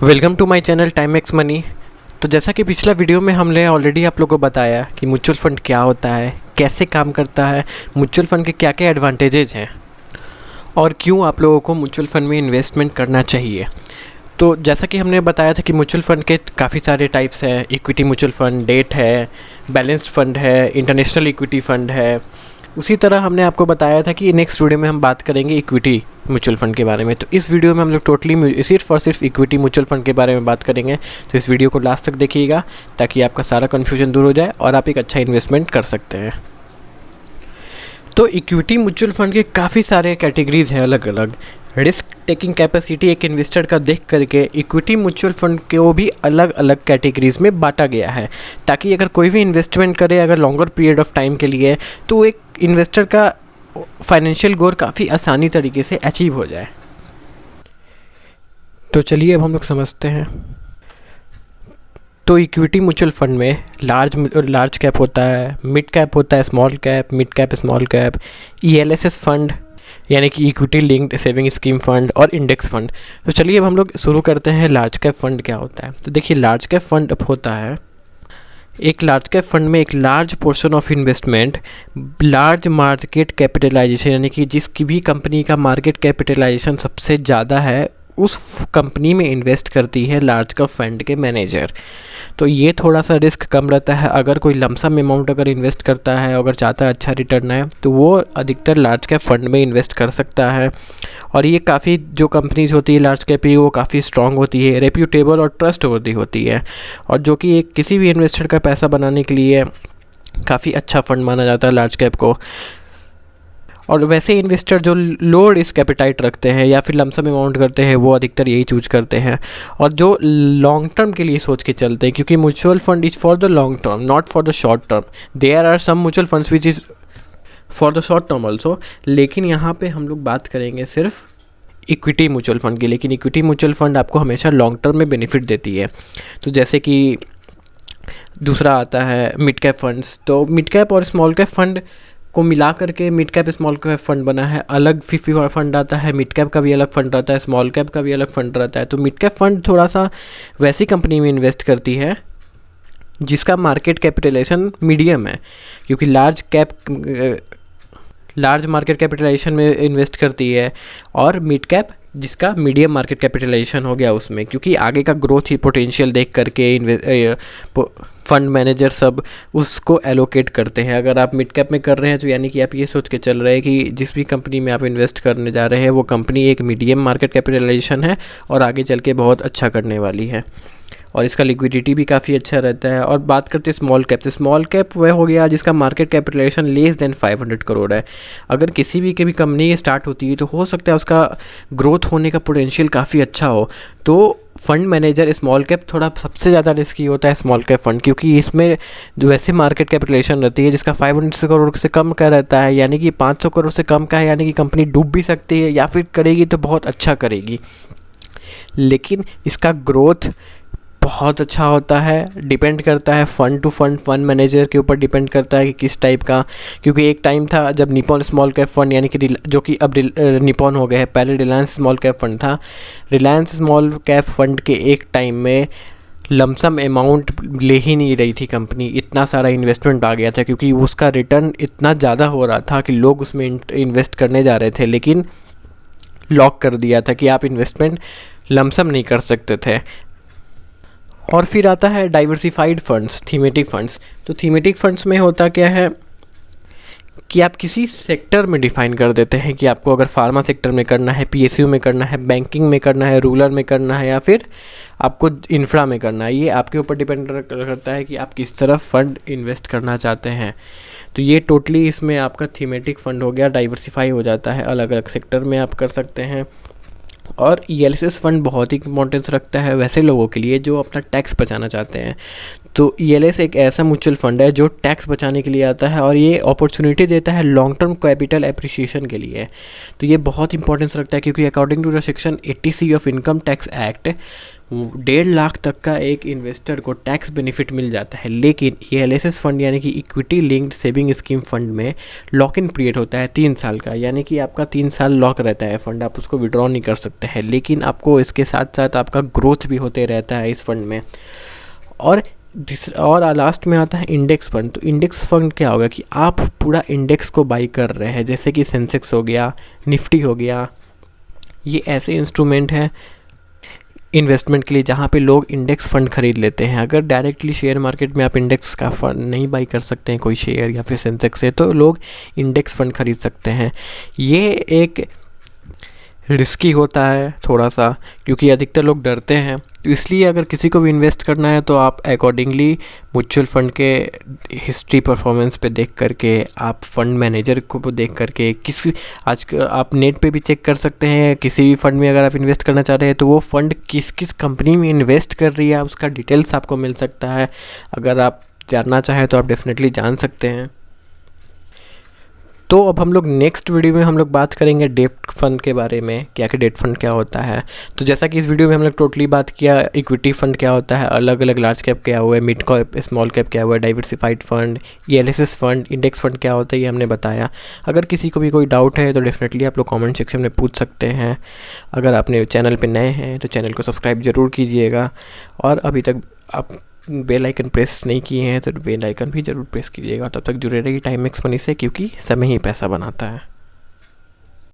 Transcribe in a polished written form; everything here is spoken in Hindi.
Welcome to my channel time X money. तो जैसा कि पिछला वीडियो में हमने ऑलरेडी आप लोगों को बताया कि म्यूचुअल फ़ंड क्या होता है, कैसे काम करता है, म्यूचुअल फ़ंड के क्या क्या एडवांटेजेस हैं और क्यों आप लोगों को म्यूचुअल फ़ंड में इन्वेस्टमेंट करना चाहिए। तो जैसा कि हमने बताया था कि म्यूचुअल फ़ंड के काफ़ी सारे टाइप्स हैं। इक्विटी म्यूचुअल फ़ंड, डेट है, बैलेंस्ड फ़ंड है, इंटरनेशनल इक्विटी फ़ंड है। उसी तरह हमने आपको बताया था कि नेक्स्ट वीडियो में हम बात करेंगे इक्विटी म्यूचुअल फ़ंड के बारे में। तो इस वीडियो में हम लोग टोटली सिर्फ और सिर्फ इक्विटी म्यूचुअल फ़ंड के बारे में बात करेंगे। तो इस वीडियो को लास्ट तक देखिएगा ताकि आपका सारा कन्फ्यूजन दूर हो जाए और आप एक अच्छा इन्वेस्टमेंट कर सकते हैं। तो इक्विटी म्यूचुअल फ़ंड के काफ़ी सारे कैटेगरीज़ हैं अलग अलग। रिस्क टेकिंग कैपेसिटी एक इन्वेस्टर का देख करके इक्विटी म्यूचुअल फंड को भी अलग अलग कैटेगरीज में बांटा गया है, ताकि अगर कोई भी इन्वेस्टमेंट करे अगर लॉन्गर पीरियड ऑफ टाइम के लिए, तो एक इन्वेस्टर का फाइनेंशियल गोल काफ़ी आसानी तरीके से अचीव हो जाए। तो चलिए अब हम लोग समझते हैं। तो इक्विटी म्यूचुअल फंड में लार्ज कैप होता है, मिड कैप होता है, small cap, mid cap, small cap, ELSS fund यानी कि equity linked saving scheme fund और इंडेक्स फंड। तो चलिए अब हम लोग शुरू करते हैं लार्ज कैप फंड क्या होता है। तो देखिए लार्ज कैप फंड होता है, एक लार्ज कैप फंड में एक large portion of investment large market capitalization यानी कि जिसकी भी कंपनी का मार्केट कैपिटलाइजेशन सबसे ज़्यादा है उस कंपनी में इन्वेस्ट करती है लार्ज कैप फंड के मैनेजर। तो ये थोड़ा सा रिस्क कम रहता है। अगर कोई लमसम अमाउंट अगर इन्वेस्ट करता है, अगर चाहता है अच्छा रिटर्न है, तो वो अधिकतर लार्ज कैप फंड में इन्वेस्ट कर सकता है। और ये काफ़ी जो कंपनीज होती है लार्ज कैप की, वो काफ़ी स्ट्रांग होती है, रेप्यूटेबल और ट्रस्टवर्दी होती है, और जो कि एक किसी भी इन्वेस्टर का पैसा बनाने के लिए काफ़ी अच्छा फंड माना जाता है लार्ज कैप को। और वैसे इन्वेस्टर जो लो रिस्क एपेटाइट रखते हैं या फिर लमसम अमाउंट करते हैं, वो अधिकतर यही चूज करते हैं। और जो लॉन्ग टर्म के लिए सोच के चलते हैं, क्योंकि mutual fund is for the long term, not for the short term. There are some mutual funds which is for the short term also, लेकिन यहाँ पे हम लोग बात करेंगे सिर्फ इक्विटी म्यूचुअल फंड की। लेकिन इक्विटी म्यूचुअल फंड आपको हमेशा लॉन्ग टर्म में बेनिफिट देती है। तो जैसे कि दूसरा आता है मिड कैप फंड्स। तो मिड कैप और स्मॉल कैप फंड को मिला करके mid cap small cap fund बना है। अलग 50 फंड आता है, मिड कैप का भी अलग फंड रहता है, स्मॉल कैप का भी अलग फंड रहता है। तो मिड कैप फंड थोड़ा सा वैसी कंपनी में इन्वेस्ट करती है जिसका मार्केट कैपिटलाइजेशन मीडियम है, क्योंकि लार्ज मार्केट कैपिटलाइजेशन में इन्वेस्ट करती है, और मिड कैप जिसका मीडियम मार्केट कैपिटलाइजेशन हो गया उसमें, क्योंकि आगे का ग्रोथ ही पोटेंशियल देख करके फंड मैनेजर सब उसको एलोकेट करते हैं। अगर आप मिड कैप में कर रहे हैं तो यानी कि आप ये सोच के चल रहे हैं कि जिस भी कंपनी में आप इन्वेस्ट करने जा रहे हैं वो कंपनी एक मीडियम मार्केट कैपिटलाइजेशन है और आगे चल के बहुत अच्छा करने वाली है, और इसका लिक्विडिटी भी काफ़ी अच्छा रहता है। और बात करते हैं स्मॉल कैप। तो स्मॉल कैप वह हो गया जिसका market capitalization less than 500 crore है। अगर किसी भी कंपनी स्टार्ट होती है तो हो सकता है उसका ग्रोथ होने का पोटेंशियल काफ़ी अच्छा हो। तो फंड मैनेजर स्मॉल कैप थोड़ा सबसे ज़्यादा रिस्की होता है स्मॉल कैप फंड, क्योंकि इसमें वैसे मार्केट कैपिटलाइजेशन रहती है जिसका 500 करोड़ से कम का रहता है, यानी कि 500 करोड़ से कम का है, यानी कि कंपनी डूब भी सकती है या फिर करेगी तो बहुत अच्छा करेगी। लेकिन इसका ग्रोथ बहुत अच्छा होता है। डिपेंड करता है फंड टू फंड मैनेजर के ऊपर डिपेंड करता है कि किस टाइप का, क्योंकि एक टाइम था जब निपॉन स्मॉल कैप फंड यानी कि जो कि अब निपॉन हो गया है, पहले रिलायंस स्मॉल कैप फंड था। रिलायंस स्मॉल कैप फंड के एक टाइम में लमसम अमाउंट ले ही नहीं रही थी कंपनी, इतना सारा इन्वेस्टमेंट आ गया था, क्योंकि उसका रिटर्न इतना ज़्यादा हो रहा था कि लोग उसमें इन्वेस्ट करने जा रहे थे, लेकिन लॉक कर दिया था कि आप इन्वेस्टमेंट लमसम नहीं कर सकते थे। और फिर आता है डाइवर्सिफाइड फंड्स, थीमेटिक फंड्स। तो थीमेटिक फंड्स में होता क्या है कि आप किसी सेक्टर में डिफाइन कर देते हैं कि आपको अगर फार्मा सेक्टर में करना है, PSU में करना है, बैंकिंग में करना है, रूरल में करना है, या फिर आपको इंफ्रा में करना है। ये आपके ऊपर डिपेंड करता है कि आप किस तरफ फंड इन्वेस्ट करना चाहते हैं। तो ये टोटली इसमें आपका थीमेटिक फंड हो गया, डाइवर्सिफाई हो जाता है, अलग अलग सेक्टर में आप कर सकते हैं। और ELSS फंड बहुत ही इंपॉर्टेंस रखता है वैसे लोगों के लिए जो अपना टैक्स बचाना चाहते हैं। तो ELS एक ऐसा म्यूचुअल फंड है जो टैक्स बचाने के लिए आता है, और ये अपॉर्चुनिटी देता है लॉन्ग टर्म कैपिटल एप्रिसिएशन के लिए। तो ये बहुत इंपॉर्टेंस रखता है, क्योंकि according to the section 80C of income tax act 1.5 lakh तक का एक इन्वेस्टर को टैक्स बेनिफिट मिल जाता है। लेकिन ये एलएसएस फंड यानी कि equity linked saving scheme fund में लॉक इन पीरियड होता है 3 साल का, यानी कि आपका 3 साल लॉक रहता है फंड, आप उसको विड्रॉ नहीं कर सकते हैं। लेकिन आपको इसके साथ साथ आपका ग्रोथ भी होते रहता है इस फंड में। और लास्ट में आता है इंडेक्स फंड। तो इंडेक्स फंड क्या होगा कि आप पूरा इंडेक्स को बाई कर रहे हैं, जैसे कि सेंसेक्स हो गया, निफ्टी हो गया। ये ऐसे इंस्ट्रूमेंट हैं इन्वेस्टमेंट के लिए जहाँ पे लोग इंडेक्स फ़ंड खरीद लेते हैं। अगर डायरेक्टली शेयर मार्केट में आप इंडेक्स का फंड नहीं बाई कर सकते हैं कोई शेयर या फिर सेंसेक्स से, तो लोग इंडेक्स फ़ंड खरीद सकते हैं। ये एक रिस्की होता है थोड़ा सा, क्योंकि अधिकतर लोग डरते हैं। तो इसलिए अगर किसी को भी इन्वेस्ट करना है तो आप अकॉर्डिंगली म्यूचुअल फ़ंड के हिस्ट्री परफॉर्मेंस पे देख करके, आप फ़ंड मैनेजर को देख करके, आज आप नेट पे भी चेक कर सकते हैं। किसी भी फ़ंड में अगर आप इन्वेस्ट करना चाह रहे हैं तो वो फ़ंड किस किस कंपनी में इन्वेस्ट कर रही है उसका डिटेल्स आपको मिल सकता है। अगर आप जानना चाहें तो आप डेफिनेटली जान सकते हैं। तो अब हम लोग नेक्स्ट वीडियो में हम लोग बात करेंगे डेट फंड के बारे में, क्या कि डेट फंड क्या होता है। तो जैसा कि इस वीडियो में हम लोग टोटली बात किया, इक्विटी फंड क्या होता है, अलग अलग लार्ज कैप क्या हुआ है, मिड कैप स्मॉल कैप क्या हुआ है, डाइवर्सिफाइड फंड, ये एलएसएस फंड, इंडेक्स फंड क्या होता है, ये हमने बताया। अगर किसी को भी कोई डाउट है तो डेफिनेटली आप लोग कमेंट सेक्शन में पूछ सकते हैं। अगर आपने चैनल पर नए हैं तो चैनल को सब्सक्राइब ज़रूर कीजिएगा, और अभी तक आप बेल आइकन प्रेस नहीं किए हैं तो बेल आइकन भी ज़रूर प्रेस कीजिएगा। तब तक जुड़े रहिए टाइम मैक्स मनी से, क्योंकि समय ही पैसा बनाता है।